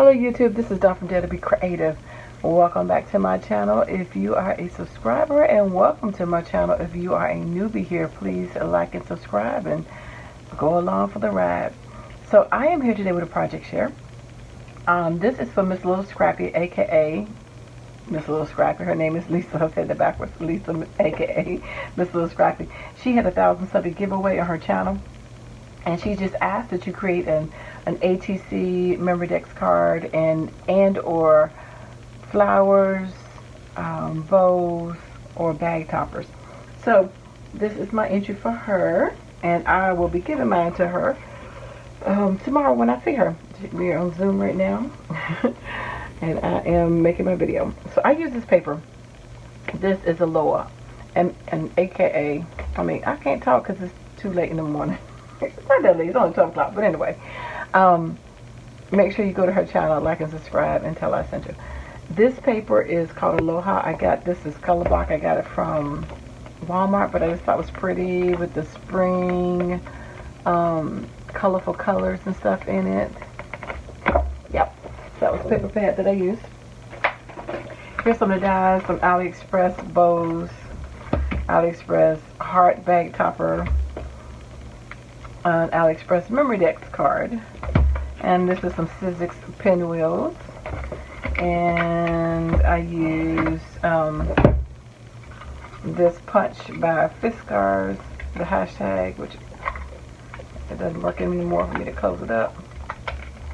Hello YouTube, this is Dawn from DaretoBeCreative. Welcome back to my channel if you are a subscriber, and welcome to my channel if you are a newbie here. Please like and subscribe and go along for the ride. So I am here today with a project share. This is for MsLittleScrappy, aka MsLittleScrappy. Her name is Lisa. I said that backwards. Lisa, aka MsLittleScrappy. She had a 1,000 Subbie giveaway on her channel, and she just asked that you create an ATC memory dex card and or flowers, bows, or bag toppers. So this is my entry for her, and I will be giving mine to her tomorrow when I see her. We are on Zoom right now and I am making my video. So I use this paper. This is a Loa, and aka, I mean, I can't talk because it's too late in the morning. It's not that late, it's only 12 o'clock, but anyway. Make sure you go to her channel, like and subscribe, and tell her I sent you. This paper is called Aloha. I got this is color block. I got it from Walmart, but I just thought it was pretty with the spring colorful colors and stuff in it. Yep, so that was the paper pad that I used. Here's some of the dies, some AliExpress bows, AliExpress heart bag topper, an AliExpress memory dex card, and this is some Sizzix pinwheels, and I use this punch by Fiskars, the hashtag, which it doesn't work anymore for me to close it up.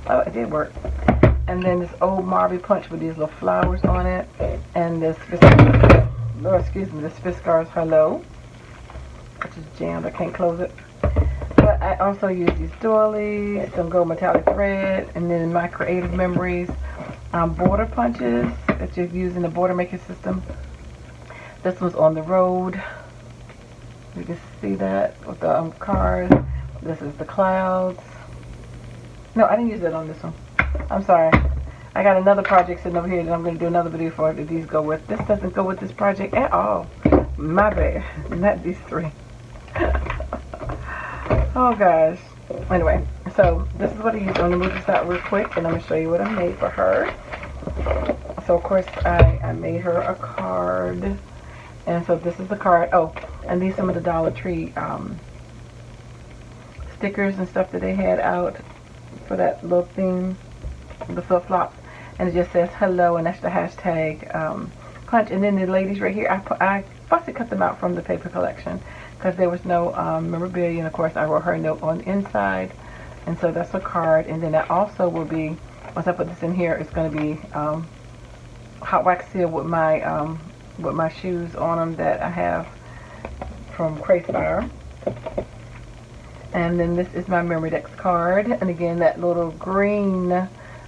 Oh, it did work. And then this old Marby punch with these little flowers on it, and this Fiskars, oh, excuse me, this Fiskars Hello, which is jammed. I can't close it. But I also use these doilies, some gold metallic thread, and then my creative memories, border punches that you've used in the border making system. This one's on the road. You can see that with the cars. This is the clouds. No, I didn't use that on this one. I'm sorry. I got another project sitting over here that I'm going to do another video for that these go with. This doesn't go with this project at all. My bad. Not these three. Oh gosh. Anyway, so this is what I used. I'm going to move this out real quick, and I'm going to show you what I made for her. So of course I made her a card, and so this is the card. Oh, and these are some of the Dollar Tree stickers and stuff that they had out for that little thing, the flip-flops, and it just says hello, and that's the hashtag punch. And then the ladies right here, I fussy cut them out from the paper collection because there was no memorabilia, and of course I wrote her note on the inside, and so that's a card. And then that also will be, once I put this in here, it's going to be hot wax seal with my shoes on them that I have from Crayspire. And then this is my memory dex card, and again that little green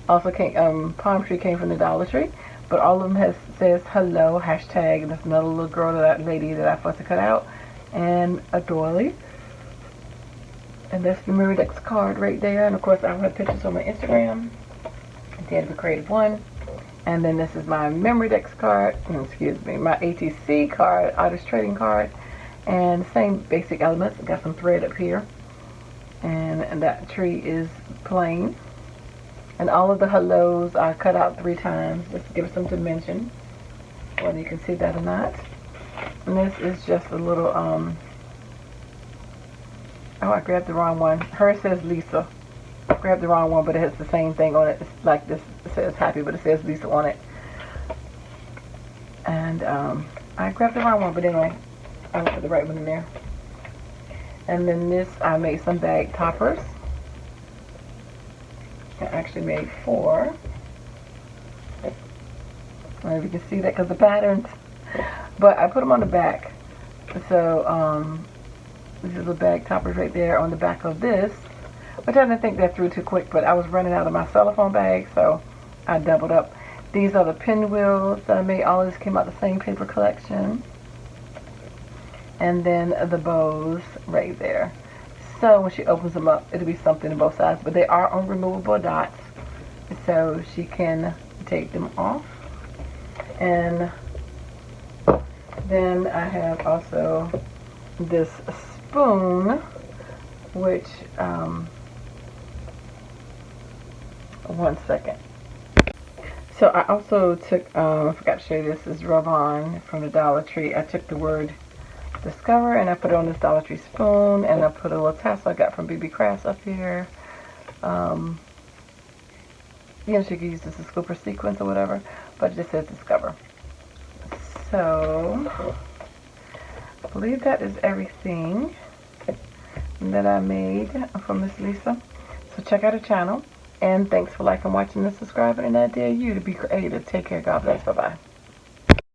also came, palm tree came from the Dollar Tree, but all of them says hello, hashtag, and there's another little girl, that lady that I fussed to cut out, and a doily. And that's the memory dex card right there. And of course I will have pictures on my Instagram, DaretoBeCreative 1. And then this is my memory dex card, excuse me, my ATC card, artist trading card, and same basic elements. Got some thread up here, and that tree is plain. And all of the hellos I cut out 3 times just to give it some dimension, whether you can see that or not. And this is just a little, oh, I grabbed the wrong one. Hers says Lisa. I grabbed the wrong one, but it has the same thing on it. It's like this, it says happy, but it says Lisa on it. And I grabbed the wrong one, but anyway, I will put the right one in there. And then this, I made some bag toppers. I actually made 4. I don't know if you can see that because the patterns, but I put them on the back. So these are the bag toppers right there on the back of this, which I didn't think that through too quick, but I was running out of my cellophane bag, so I doubled up. These are the pinwheels that I made. All of this came out the same paper collection. And then the bows right there. So when she opens them up, it'll be something on both sides, but they are on removable dots, so she can take them off. And then I have also this spoon, which one second, So I also took, I forgot to show you this, is rub-on from the Dollar Tree. I took the word Discover and I put it on this Dollar Tree spoon, and I put a little tassel I got from BB Crafts up here. You know, she could use this as scooper sequence or whatever, but it just says Discover. So I believe that is everything that I made for Miss Lisa. So check out her channel, and thanks for liking, watching, and subscribing, and I dare you to be creative. Take care. God bless. Bye-bye.